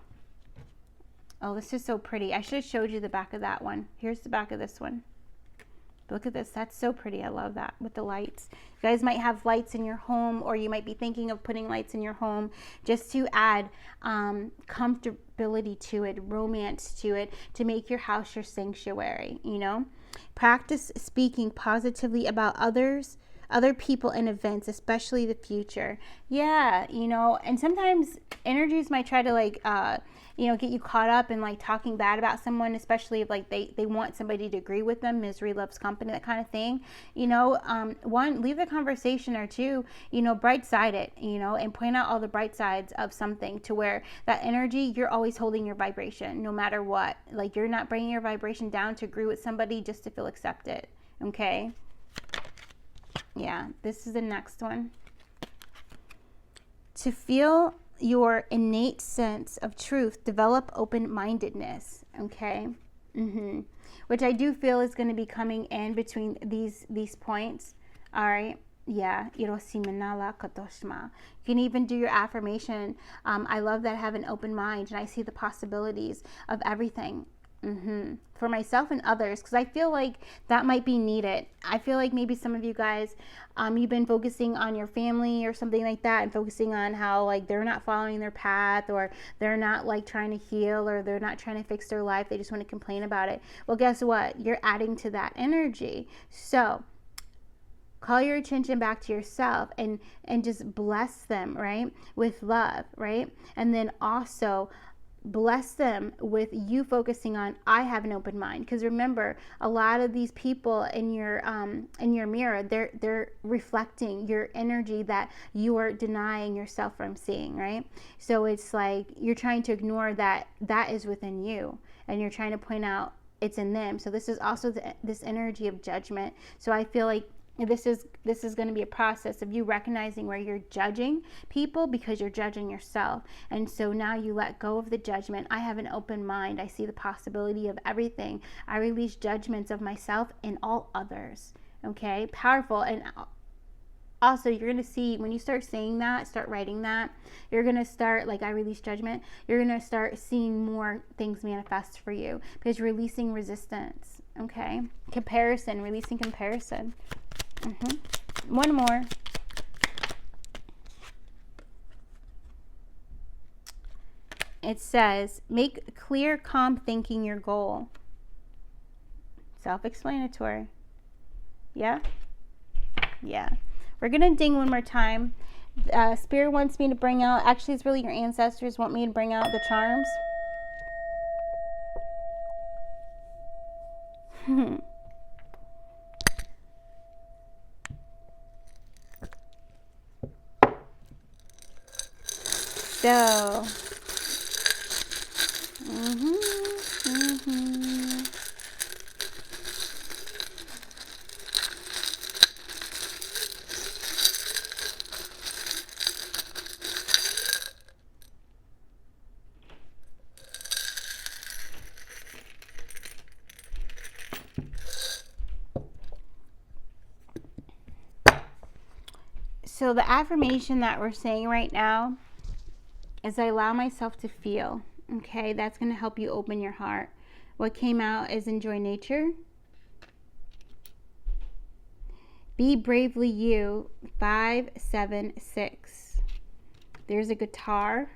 Oh, this is so pretty. I should have showed you the back of that one. Here's the back of this one. Look at this. That's so pretty. I love that with the lights. You guys might have lights in your home, or you might be thinking of putting lights in your home just to add comfortability to it, romance to it, to make your house your sanctuary, you know? Practice speaking positively about others, other people and events, especially the future. Yeah, you know, and sometimes energies might try to like, you know, get you caught up in like talking bad about someone, especially if like they want somebody to agree with them. Misery loves company, that kind of thing. You know, one, leave the conversation, or two, you know, bright side it, you know, and point out all the bright sides of something to where that energy, you're always holding your vibration no matter what. Like, you're not bringing your vibration down to agree with somebody just to feel accepted. Okay. Yeah, this is the next one. To feel your innate sense of truth, develop open-mindedness, okay? Which I do feel is going to be coming in between these points, all right? Yeah, you can even do your affirmation. I love that I have an open mind and I see the possibilities of everything. For myself and others, because I feel like that might be needed. I feel like maybe some of you guys, you've been focusing on your family or something like that, and focusing on how like they're not following their path, or they're not like trying to heal, or they're not trying to fix their life. They just want to complain about it. Well, guess what? You're adding to that energy. So call your attention back to yourself and just bless them, right? With love, right? And then also bless them with you focusing on, I have an open mind. Because remember, a lot of these people in your mirror, they're reflecting your energy that you are denying yourself from seeing, right? So it's like you're trying to ignore that is within you, and you're trying to point out it's in them. So this is also this energy of judgment. So I feel like this is going to be a process of you recognizing where you're judging people because you're judging yourself. And so now you let go of the judgment. I have an open mind. I see the possibility of everything. I release judgments of myself and all others. Okay, powerful. And also, you're going to see when you start saying that, start writing that, you're going to start, like, I release judgment, you're going to start seeing more things manifest for you because you're releasing resistance. Okay, comparison, releasing comparison. One more. It says, make clear, calm thinking your goal. Self-explanatory. Yeah? Yeah. We're going to ding one more time. Spirit wants me to bring out, actually it's really your ancestors want me to bring out the charms. So, So the affirmation that we're saying right now is, I allow myself to feel. Okay, that's going to help you open your heart. What came out is, enjoy nature. Be bravely you. 576. There's a guitar.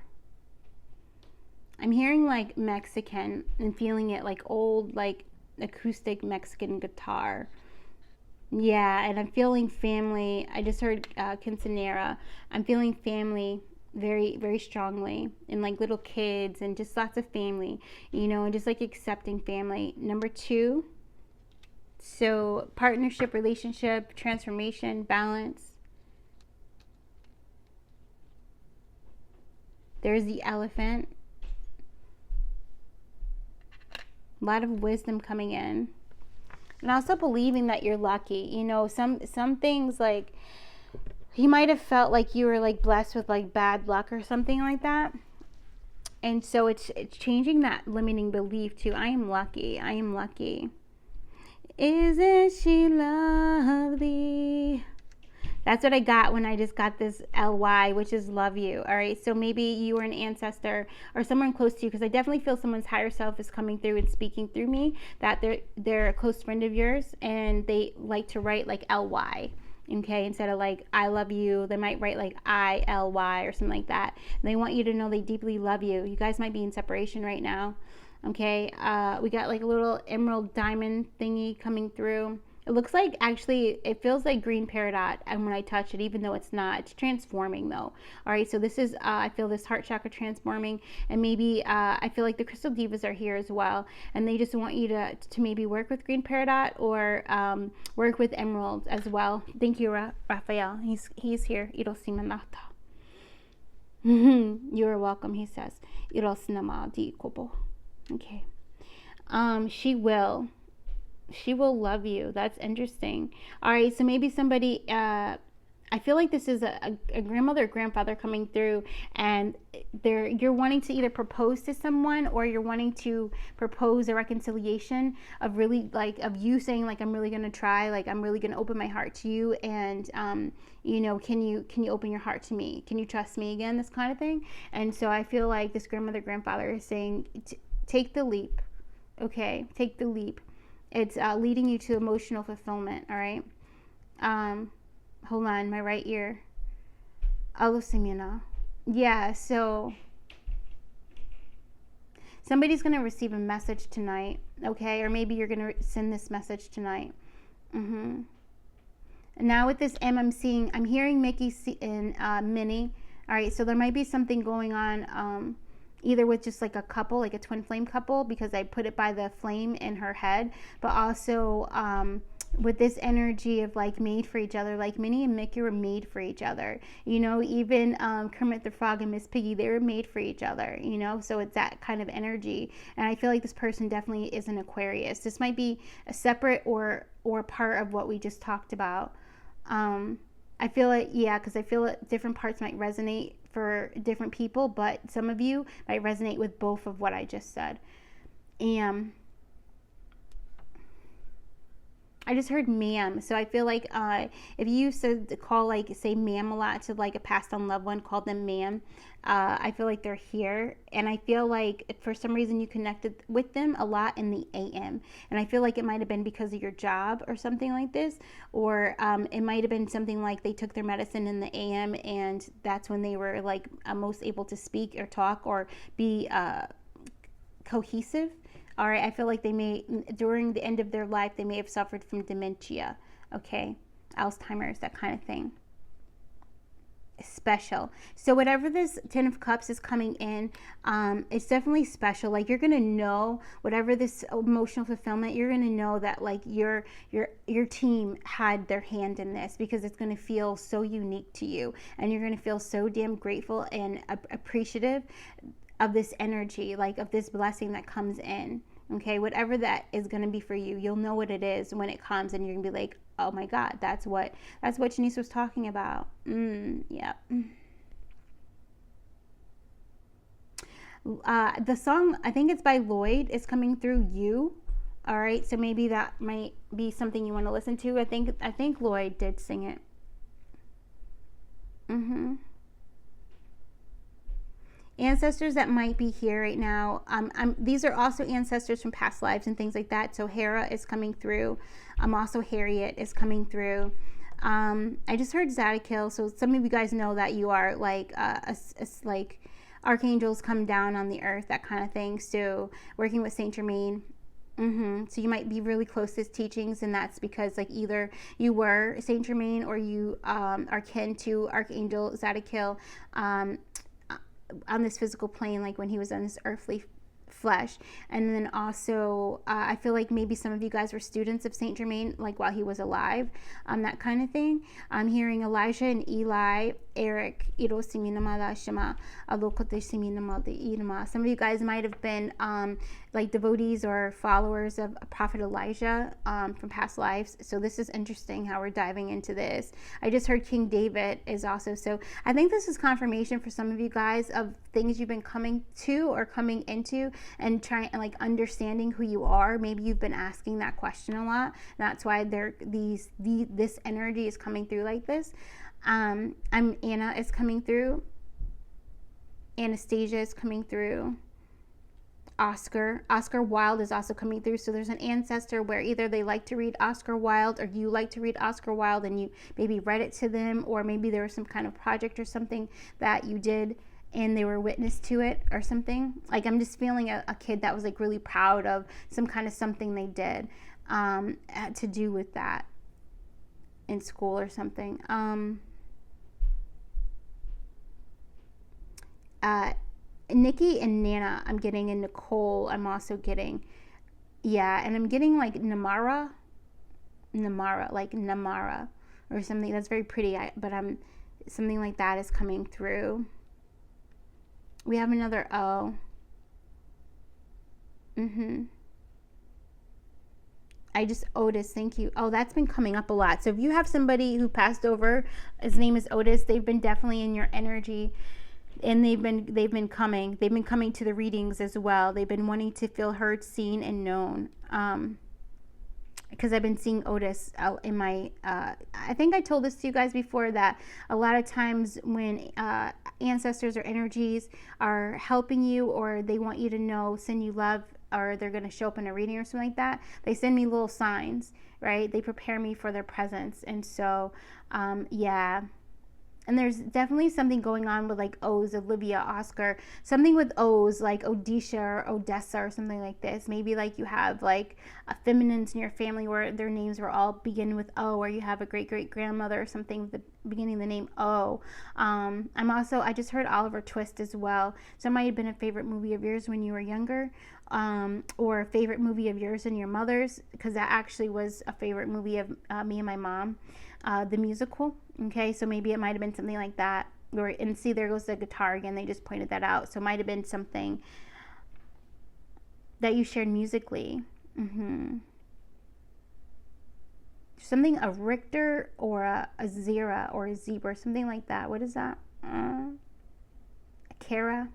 I'm hearing like Mexican and feeling it like old, like acoustic Mexican guitar. Yeah, and I'm feeling family. I just heard quinceanera. I'm feeling family very, very strongly, and like little kids and just lots of family, you know, and just like accepting family. Number 2, so partnership, relationship, transformation, balance. There's the elephant. A lot of wisdom coming in. And also believing that you're lucky. You know, some things, like, you might have felt like you were like blessed with like bad luck or something like that. And so it's changing that limiting belief to, I am lucky. I am lucky. Isn't she lovely? That's what I got when I just got this LY, which is love you. All right. So maybe you were an ancestor or someone close to you, because I definitely feel someone's higher self is coming through and speaking through me, that they're a close friend of yours, and they like to write like LY. Okay. Instead of like, I love you, they might write like ILY or something like that. And they want you to know they deeply love you. You guys might be in separation right now. Okay. We got like a little emerald diamond thingy coming through. It looks like, actually, it feels like green peridot, and when I touch it, even though it's not, it's transforming though. All right, so this is, I feel this heart chakra transforming, and maybe I feel like the crystal divas are here as well, and they just want you to maybe work with green peridot or work with emeralds as well. Thank you, Raphael. He's here. Irosimanata. You're welcome, he says. Irosinama di kobo. Okay. She will love you. That's interesting. All right, so maybe somebody, I feel like this is a grandmother or grandfather coming through, and you're wanting to either propose to someone, or you're wanting to propose a reconciliation of really, like, of you saying like, I'm really going to try, like, I'm really going to open my heart to you, and you know, can you open your heart to me? Can you trust me again? This kind of thing. And so I feel like this grandmother, grandfather is saying, take the leap. Okay, take the leap. It's leading you to emotional fulfillment, all right? Hold on, my right ear. Yeah, so somebody's going to receive a message tonight, okay? Or maybe you're going to send this message tonight. And now with this M, I'm hearing Mickey and Minnie. All right, so there might be something going on, either with just like a couple, like a twin flame couple, because I put it by the flame in her head, but also with this energy of like made for each other, like Minnie and Mickey were made for each other, you know, even Kermit the Frog and Miss Piggy, they were made for each other, you know, so it's that kind of energy. And I feel like this person definitely is an Aquarius. This might be a separate or part of what we just talked about. I feel like, yeah, because I feel that different parts might resonate for different people, but some of you might resonate with both of what I just said. And I just heard ma'am. So I feel like if you used to call, like, say ma'am a lot to like a passed on loved one, call them ma'am. I feel like they're here. And I feel like for some reason you connected with them a lot in the AM. And I feel like it might have been because of your job or something like this. Or it might have been something like they took their medicine in the AM, and that's when they were like most able to speak or talk or be cohesive. All right, I feel like they may, during the end of their life, they may have suffered from dementia, okay, Alzheimer's, that kind of thing. Special. So whatever this 10 of Cups is coming in, it's definitely special. Like, you're gonna know whatever this emotional fulfillment, you're gonna know that like your team had their hand in this, because it's gonna feel so unique to you, and you're gonna feel so damn grateful and appreciative of this energy, like of this blessing that comes in. Okay, whatever that is going to be for you, you'll know what it is when it comes, and you're gonna be like, oh my God, that's what Janice was talking about. Yeah. The song, I think it's by Lloyd, is coming through you. All right, so maybe that might be something you want to listen to. I think Lloyd did sing it. Ancestors that might be here right now. These are also ancestors from past lives and things like that. So Hera is coming through. Also Harriet is coming through. I just heard Zadkiel. So some of you guys know that you are like like archangels come down on the earth, that kind of thing. So working with Saint Germain. So you might be really close to his teachings, and that's because like either you were Saint Germain or you are kin to Archangel Zadkiel on this physical plane, like when he was on this earthly flesh. And then also I feel like maybe some of you guys were students of Saint Germain, like while he was alive, that kind of thing. I'm hearing Elijah and Eli, Eric, some of you guys might have been like devotees or followers of Prophet Elijah from past lives. So this is interesting how we're diving into this. I just heard King David is also, so I think this is confirmation for some of you guys of things you've been coming to or coming into and trying like understanding who you are. Maybe you've been asking that question a lot. That's why this energy is coming through like this. Anna is coming through. Anastasia is coming through. Oscar Wilde is also coming through. So there's an ancestor where either they like to read Oscar Wilde or you like to read Oscar Wilde and you maybe read it to them, or maybe there was some kind of project or something that you did and they were witness to it or something. Like I'm just feeling a kid that was like really proud of some kind of something they did to do with that in school or something. Nikki and Nana I'm getting, and Nicole I'm also getting. Yeah, and I'm getting like Namara like Namara or something that's very pretty, but something like that is coming through. We have another O. Otis, thank you. Oh, that's been coming up a lot. So if you have somebody who passed over, his name is Otis, they've been definitely in your energy. And they've been coming to the readings as well. They've been wanting to feel heard, seen, and known. Because I've been seeing Otis in my, I think I told this to you guys before, that a lot of times when ancestors or energies are helping you, or they want you to know, send you love, or they're going to show up in a reading or something like that, they send me little signs, right? They prepare me for their presence. And so, yeah. And there's definitely something going on with like O's, Olivia, Oscar, something with O's like Odisha or Odessa or something like this. Maybe like you have like a feminines in your family where their names were all begin with O, or you have a great-great-grandmother or something with the beginning of the name O. I just heard Oliver Twist as well. So it might have been a favorite movie of yours when you were younger, or a favorite movie of yours and your mother's, because that actually was a favorite movie of me and my mom. The musical. Okay, so maybe it might have been something like that. And see, there goes the guitar again. They just pointed that out. So it might have been something that you shared musically. Something, a Richter or a Zira or a zebra, something like that. What is that? A Kara.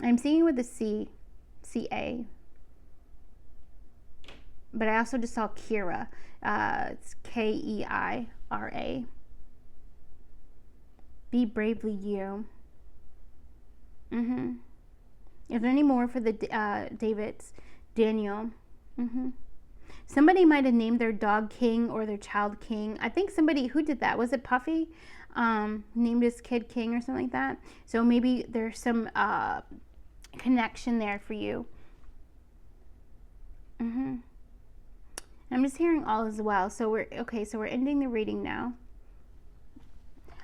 I'm seeing it with a C, C-A. But I also just saw Kira. It's Keira. Be bravely you. Is there any more for the Davids? Daniel. Somebody might have named their dog King or their child King. I think somebody, who did that? Was it Puffy? Named his kid King or something like that. So maybe there's some connection there for you. I'm just hearing all as well. So we're ending the reading now.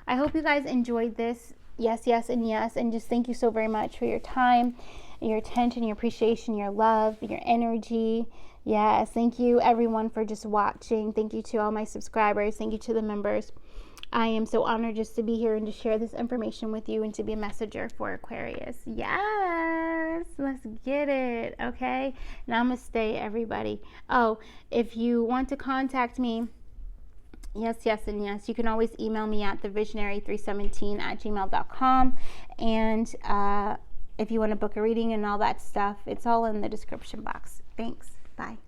I hope you guys enjoyed this. Yes, yes, and yes. And just thank you so very much for your time, your attention, your appreciation, your love, your energy. Yes, thank you everyone for just watching. Thank you to all my subscribers. Thank you to the members. I am so honored just to be here and to share this information with you and to be a messenger for Aquarius. Yes, let's get it. Okay, namaste, everybody. Oh, if you want to contact me, yes, yes, and yes, you can always email me at thevisionary317@gmail.com. And if you want to book a reading and all that stuff, it's all in the description box. Thanks. Bye.